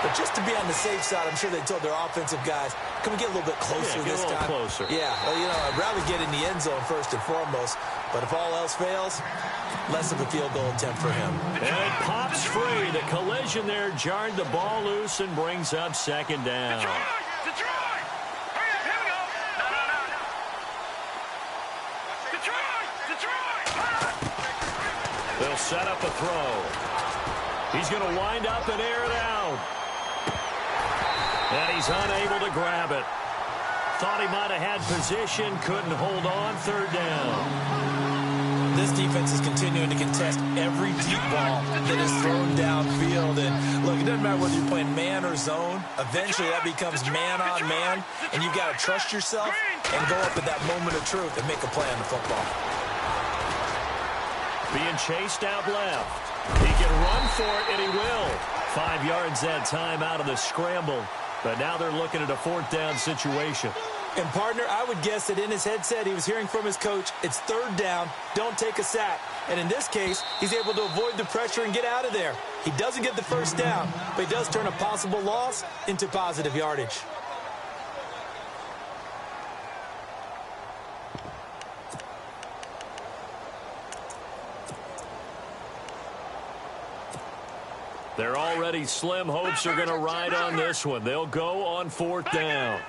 But just to be on the safe side, I'm sure they told their offensive guys, can we get a little bit closer this time? Get a little closer. Yeah, well, you know, I'd rather get in the end zone first and foremost. But if all else fails, less of a field goal attempt for him. And it pops free. The collision there jarred the ball loose and brings up 2nd down. Detroit! Hurry up, here we go! No. Detroit! They'll set up a throw. He's going to wind up and air it out. And he's unable to grab it. Thought he might have had position, couldn't hold on. 3rd down. This defense is continuing to contest every deep ball that is thrown downfield. And look, it doesn't matter whether you're playing man or zone. Eventually, that becomes man on man. And you've got to trust yourself and go up at that moment of truth and make a play on the football. Being chased out left. He can run for it, and he will. 5 yards that time out of the scramble. But now they're looking at a 4th down situation. And, partner, I would guess that in his headset he was hearing from his coach, it's 3rd down, don't take a sack. And in this case, he's able to avoid the pressure and get out of there. He doesn't get the first down, but he does turn a possible loss into positive yardage. Their already slim hopes are going to ride on this one. They'll go on 4th down.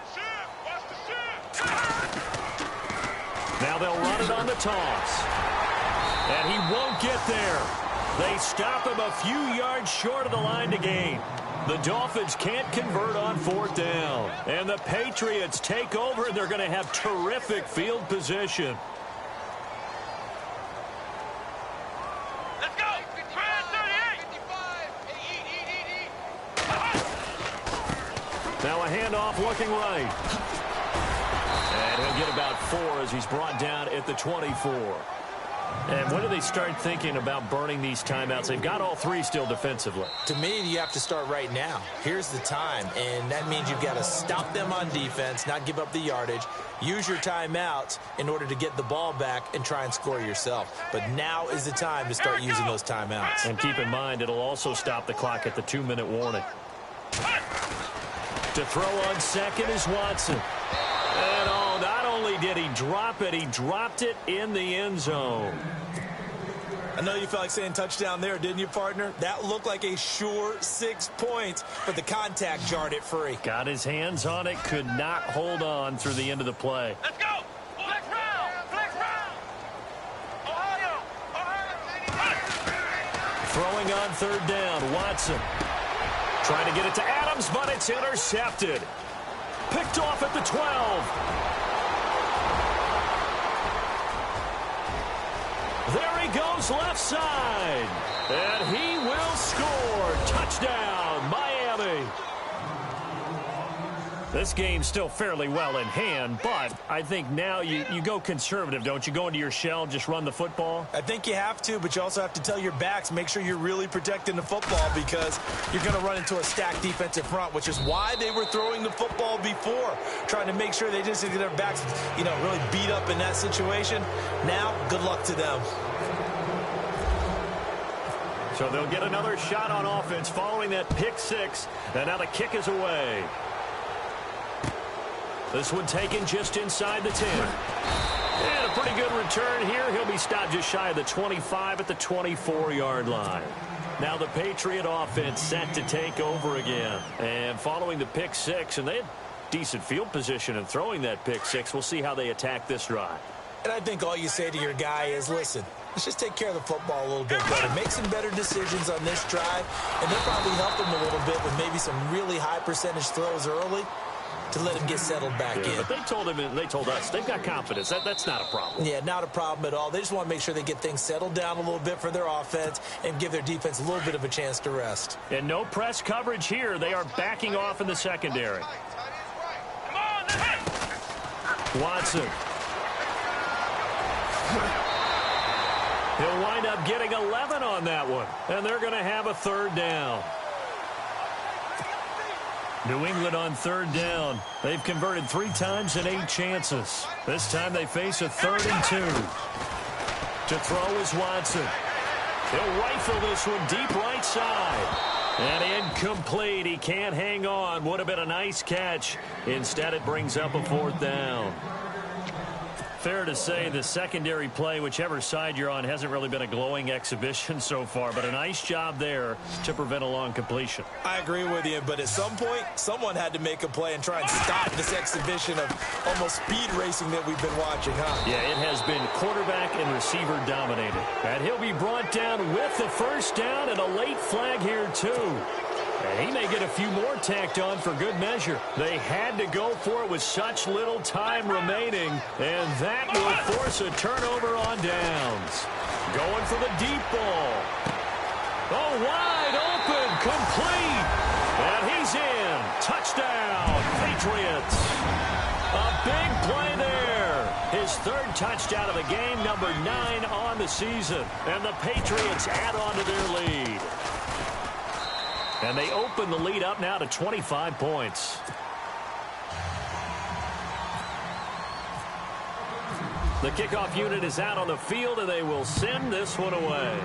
Now they'll run it on the toss. And he won't get there. They stop him a few yards short of the line to gain. The Dolphins can't convert on 4th down. And the Patriots take over, and they're going to have terrific field position. Let's go. 38. Now a handoff looking right. And he'll get about 4 as he's brought down at the 24. And when do they start thinking about burning these timeouts? They've got all 3 still defensively. To me, you have to start right now. Here's the time, and that means you've got to stop them on defense, not give up the yardage, use your timeouts in order to get the ball back and try and score yourself. But now is the time to start using those timeouts. And keep in mind, it'll also stop the clock at the 2-minute warning. To throw on second is Watson. And not only did he drop it, he dropped it in the end zone. I know you felt like saying touchdown there, didn't you, partner? That looked like a sure 6 points, but the contact jarred it free. Got his hands on it, could not hold on through the end of the play. Let's go. Flex round. Flex round. Ohio. Throwing on 3rd down, Watson. Trying to get it to Adams, but it's intercepted. Picked off at the 12. There he goes left side. And he will score. Touchdown, Miami. This game's still fairly well in hand, but I think now you go conservative, don't you? Go into your shell, just run the football? I think you have to, but you also have to tell your backs, make sure you're really protecting the football because you're going to run into a stacked defensive front, which is why they were throwing the football before, trying to make sure they just get their backs, really beat up in that situation. Now, good luck to them. So they'll get another shot on offense following that pick 6, and now the kick is away. This one taken just inside the 10. And a pretty good return here. He'll be stopped just shy of the 25 at the 24-yard line. Now the Patriot offense set to take over again. And following the pick 6, and they had decent field position in throwing that pick 6. We'll see how they attack this drive. And I think all you say to your guy is, listen, let's just take care of the football a little bit better. Make some better decisions on this drive, and they'll probably help him a little bit with maybe some really high percentage throws early to let him get settled back in. But they told him, and they told us, they've got confidence. That's not a problem. Yeah, not a problem at all. They just want to make sure they get things settled down a little bit for their offense and give their defense a little bit of a chance to rest. And no press coverage here. They are backing off in the secondary. Watson. He'll wind up getting 11 on that one. And they're going to have a 3rd down. New England on 3rd down. They've converted 3 times in 8 chances. This time they face a 3rd and 2. To throw is Watson. He'll rifle this one deep right side. And incomplete. He can't hang on. Would have been a nice catch. Instead, it brings up a 4th down. Fair to say the secondary play, whichever side you're on, hasn't really been a glowing exhibition so far, but a nice job there to prevent a long completion. I agree with you, but at some point, someone had to make a play and try and stop this exhibition of almost speed racing that we've been watching, huh? Yeah, it has been quarterback and receiver dominated. And he'll be brought down with the 1st down and a late flag here, too. And he may get a few more tacked on for good measure. They had to go for it with such little time remaining, and that will force a turnover on downs. Going for the deep ball. Oh, wide open, complete. And he's in. Touchdown, Patriots. A big play there. His 3rd touchdown of the game, number 9 on the season. And the Patriots add on to their lead. And they open the lead up now to 25 points. The kickoff unit is out on the field, and they will send this one away.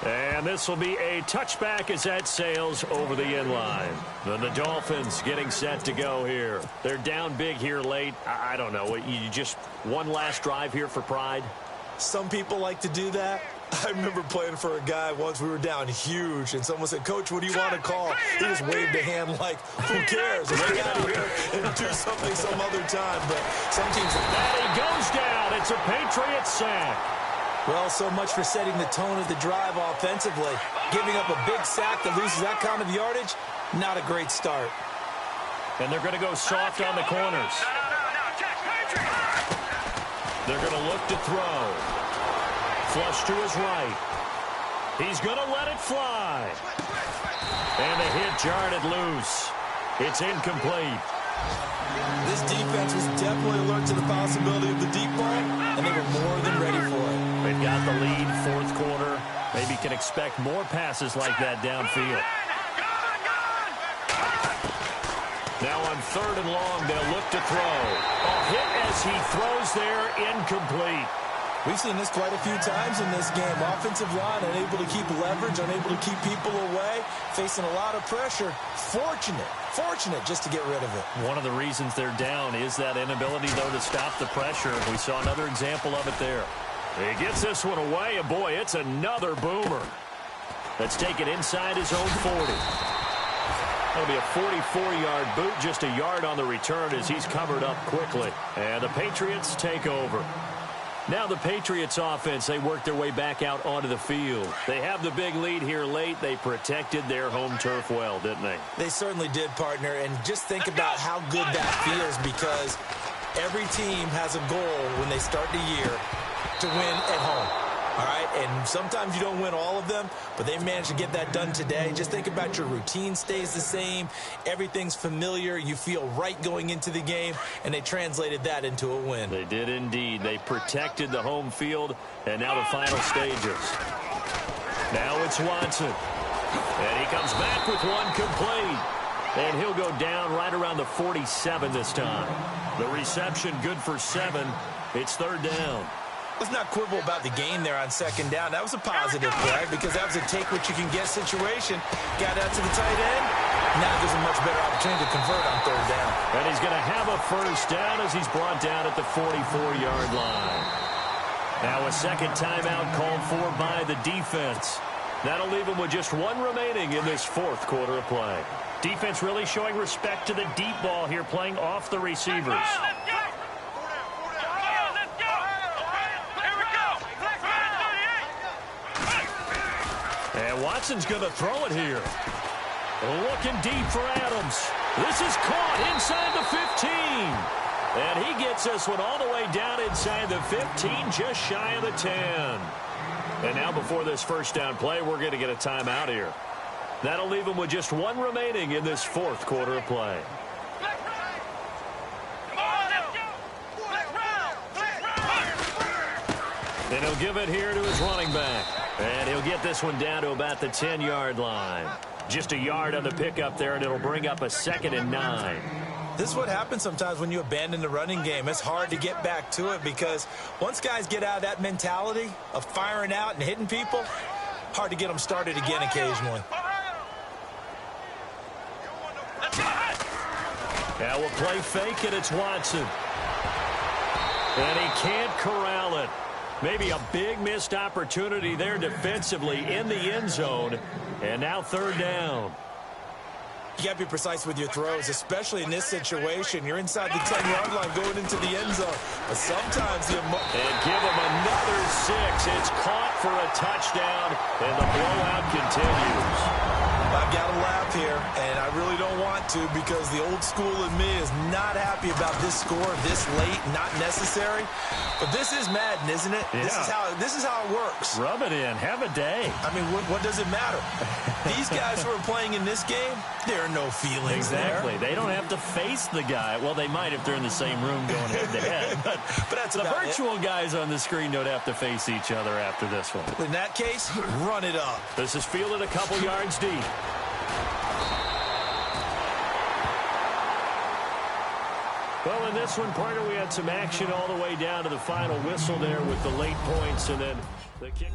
And this will be a touchback as that sails over the end line. Then the Dolphins getting set to go here. They're down big here late. I don't know. You just one last drive here for pride? Some people like to do that. I remember playing for a guy once. We were down huge, and someone said, "Coach, what do you want to call?" He just waved a hand like, "Who cares? Let's get out of here and do something some other time." But some teams... And he goes down. It's a Patriot sack. Well, so much for setting the tone of the drive offensively. Giving up a big sack that loses that kind of yardage, not a great start. And they're going to go soft on the corners. They're going to look to throw. Flush to his right. He's going to let it fly. And the hit jarred it loose. It's incomplete. This defense was definitely alert to the possibility of the deep ball, and they were more than ready for it. They've got the lead, fourth quarter. Maybe can expect more passes like that downfield. Now on 3rd and long, they'll look to throw. A hit as he throws there, incomplete. We've seen this quite a few times in this game. Offensive line unable to keep leverage, unable to keep people away, facing a lot of pressure. Fortunate just to get rid of it. One of the reasons they're down is that inability, though, to stop the pressure. We saw another example of it there. He gets this one away, and boy, it's another boomer. That's taken inside his own 40. That'll be a 44-yard boot, just a yard on the return as he's covered up quickly. And the Patriots take over. Now the Patriots offense, they work their way back out onto the field. They have the big lead here late. They protected their home turf well, didn't they? They certainly did, partner. And just think about how good that feels, because every team has a goal when they start the year to win at home. All right, and sometimes you don't win all of them, but they managed to get that done today. Just think about your routine stays the same. Everything's familiar. You feel right going into the game, and they translated that into a win. They did indeed. They protected the home field, and now the final stages. Now it's Watson, and he comes back with one complete. And he'll go down right around the 47 this time. The reception good for 7. It's 3rd down. Let's not quibble about the game there on 2nd down. That was a positive play because that was a take-what-you-can-get situation. Got out to the tight end. Now there's a much better opportunity to convert on 3rd down. And he's going to have a first down as he's brought down at the 44-yard line. Now a second timeout called for by the defense. That'll leave him with just one remaining in this 4th quarter of play. Defense really showing respect to the deep ball here, playing off the receivers. And Watson's going to throw it here. Looking deep for Adams. This is caught inside the 15. And he gets this one all the way down inside the 15, just shy of the 10. And now before this first down play, we're going to get a timeout here. That'll leave him with just one remaining in this 4th quarter of play. And he'll give it here to his running back. And he'll get this one down to about the 10-yard line. Just a yard on the pickup there, and it'll bring up a 2nd and 9. This is what happens sometimes when you abandon the running game. It's hard to get back to it because once guys get out of that mentality of firing out and hitting people, hard to get them started again occasionally. Now we'll play fake, and it's Watson. And he can't corral it. Maybe a big missed opportunity there defensively in the end zone. And now 3rd down. You got to be precise with your throws, especially in this situation. You're inside the 10-yard line going into the end zone. But sometimes and give him another 6. It's caught for a touchdown, and the blowout continues. I've got to laugh here, and I really don't want to because the old school in me is not happy about this score this late, not necessary. But this is Madden, isn't it? Yeah. This is how it works. Rub it in. Have a day. I mean, what does it matter? These guys who are playing in this game, there are no feelings exactly. there. They don't have to face the guy. Well, they might if they're in the same room going head-to-head. But that's the virtual guys on the screen don't have to face each other after this one. In that case, run it up. This is fielded a couple yards deep. Well, in this one, partner, we had some action all the way down to the final whistle there with the late points and then the kick.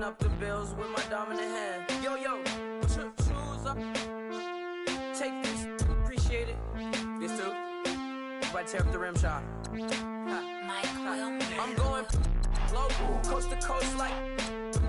counting up the bills with my dominant hand. Yo, choose up. Take this, appreciate it. This too. If I tear up the rim shot. I'm going local, coast to coast like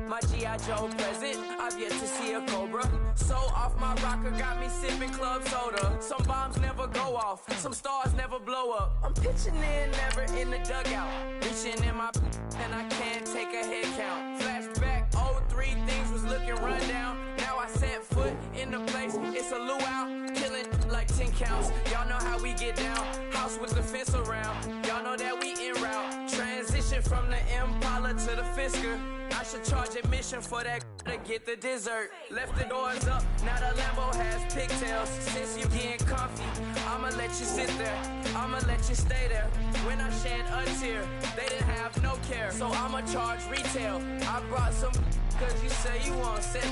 my G.I. Joe present. I've yet to see a Cobra. So off my rocker, got me sipping club soda. Some bombs never go off, some stars never blow up. I'm pitching in, never in the dugout. Reaching in my and I can't take a head count. Flashback, 03, things was looking run down. Now I set foot in the place, it's a luau. Killing like 10 counts, y'all know how we get down. House with the fence around, y'all know that we en route. Transition from the Impala to the Fisker. I should charge admission for that to get the dessert. Left the doors up, now the Lambo has pigtails. Since you getting comfy, I'ma let you sit there, I'ma let you stay there. When I shed a tear, they didn't have no care, so I'ma charge retail. I brought some cause you say you want sit.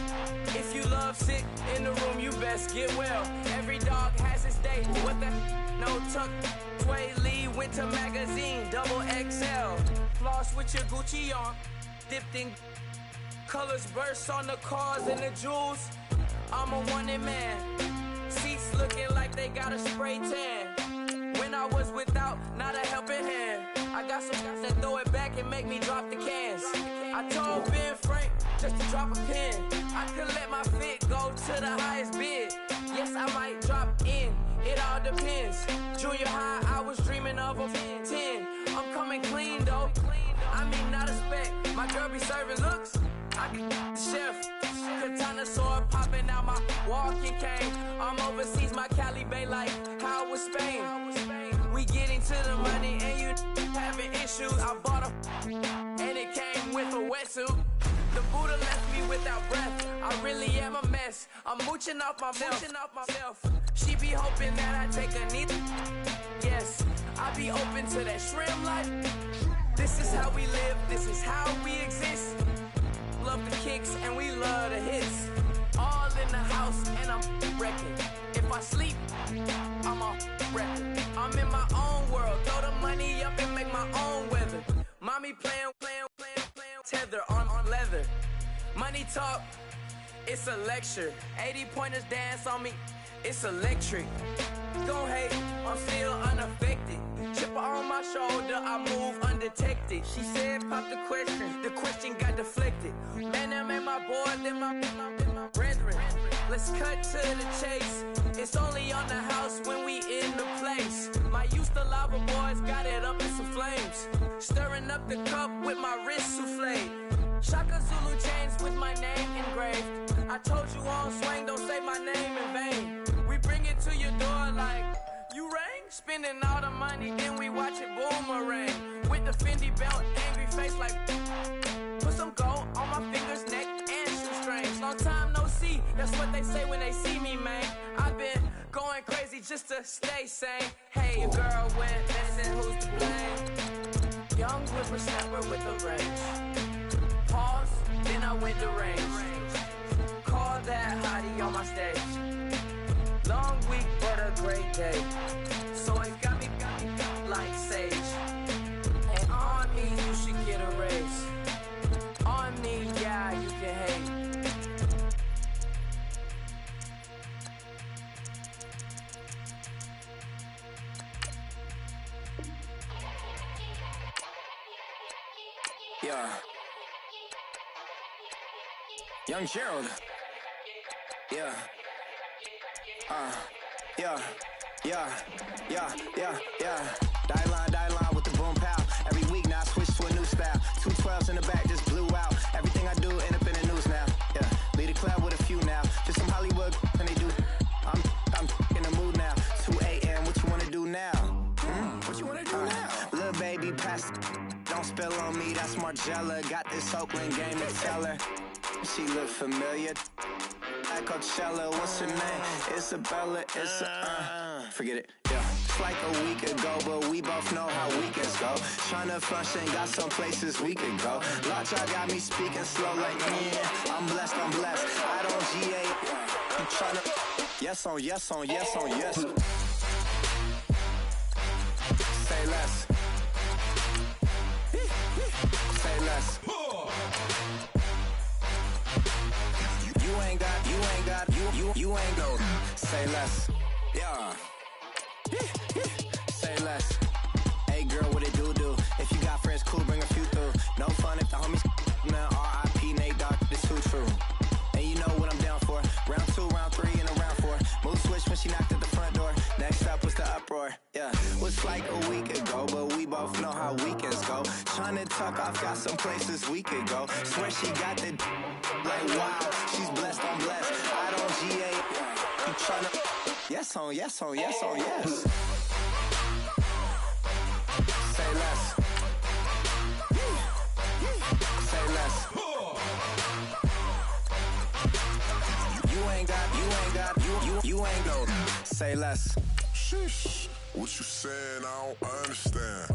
If you love sick in the room, you best get well. Every dog has its day, what the no tuck. Sway Lee, Winter Magazine, double XL. Floss with your Gucci on, dipped in colors burst on the cars and the jewels. I'm a wanted man. Seats looking like they got a spray tan. When I was without, not a helping hand. I got some guys that throw it back and make me drop the cans. I told Ben Frank just to drop a pin. I could let my fit go to the highest bid. Yes, I might drop in, it all depends. Junior high, I was dreaming of a 10. I'm coming clean though, I mean not a spec. My girl be serving looks, I can the chef. Katana sword popping out my walking cane. I'm overseas, my Cali Bay like how was Spain. We getting to the money and you having issues. I bought a and it came with a wetsuit. The Buddha left me without breath. I really am a mess. I'm mooching off myself. She be hoping that I take a knee. Yes, I be open to that shrimp life. This is how we live. This is how we exist. Love the kicks and we love the hits. All in the house and I'm wrecking. If I sleep, I'm off record. I'm in my own world. Throw the money up and make my own weather. Mommy playing tether on leather. Money talk, it's a lecture. 80 pointers dance on me, it's electric. Don't hate, I'm still unaffected. Chipper on my shoulder, I move undetected. She said pop the question got deflected. Man, that made my boy, then my brethren. Let's cut to the chase. It's only on the house when we in the place. My used to lava boys got it up in some flames. Stirring up the cup with my wrist souffle. Shaka Zulu chains with my name engraved. I told you on swing, don't say my name in vain. We bring it to your door like, you rang? Spending all the money, then we watch it boomerang. With the Fendi belt, angry face like, put some gold on my fingers, neck, and shoestrings. Long time no see, that's what they say when they see me, man. I've been going crazy just to stay sane. Hey, your girl went missing, who's to blame? Young whippersnapper with a range. Pause, then I went to range. Call that hottie on my stage. Long week, but a great day. So it got me like sage. And on me, you should get a raise. On me, yeah, you can hate. Yeah. Young Gerald. Yeah. Yeah. Die line with the boom pow. Every week now I switch to a new style. 212s in the back just blew out. Everything I do end up in the news now. Yeah. Lead a club with a few now. Just some Hollywood and they do. I'm in the mood now. 2 a.m. What you wanna do now? What you wanna do now? Little baby pass. Don't spill on me. That's Margella. Got this Oakland game to tell her. She look familiar. Like Coachella, what's her name? Isabella, forget it, yeah. It's like a week ago, but we both know how weekends go. Tryna function, got some places we could go. Lot y'all got me speaking slow like, yeah, I'm blessed. I don't GA, you tryna, yes on yes. Say less. Say less. You ain't gon' say less. Yeah. Say less. Hey girl, what it do? If you got friends, cool, bring a few through. No fun if the homies, man. R.I.P. Nate Dogg, it's too true. And you know what I'm down for. Round 2, round 3, and a round 4. Mood switch when she knocked at the front door. Next up was the uproar. Yeah, was like a week ago, but we both know how weekends go. Tryna tuck off, got some places we could go. Swear she got the like wow, she's blessed, I'm blessed. I don't GA. You tryna yes on yes on yes on yes. Say less. Say less. You ain't gon' say less. Sheesh. What you saying? I don't understand.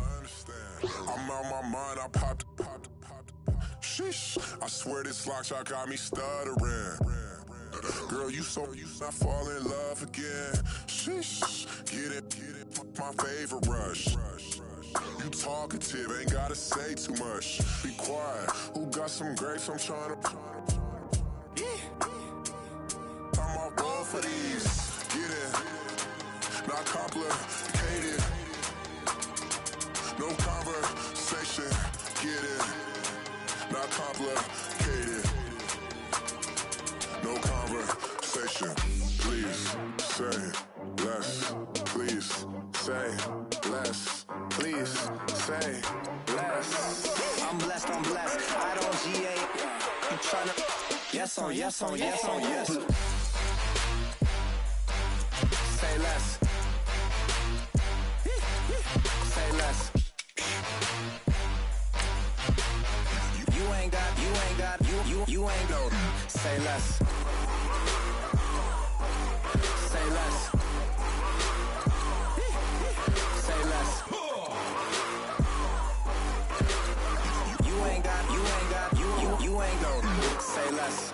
I'm out my mind. I popped. Sheesh. I swear this lock shot got me stuttering. Girl, you not fall in love again. Sheesh. Get it. My favorite rush. You talkative, ain't gotta say too much. Be quiet. Who got some grapes? I'm trying to. I'm all ball for these. Get it. Not complicated. No conversation. Get it. Not complicated. No conversation. Please say less. Please say less. Please say less. I'm blessed. I don't GA. You tryna yes on yes on yes on yes. Say less. Say less. You ain't gon' say less. Say less. Say less. You ain't gon' say less.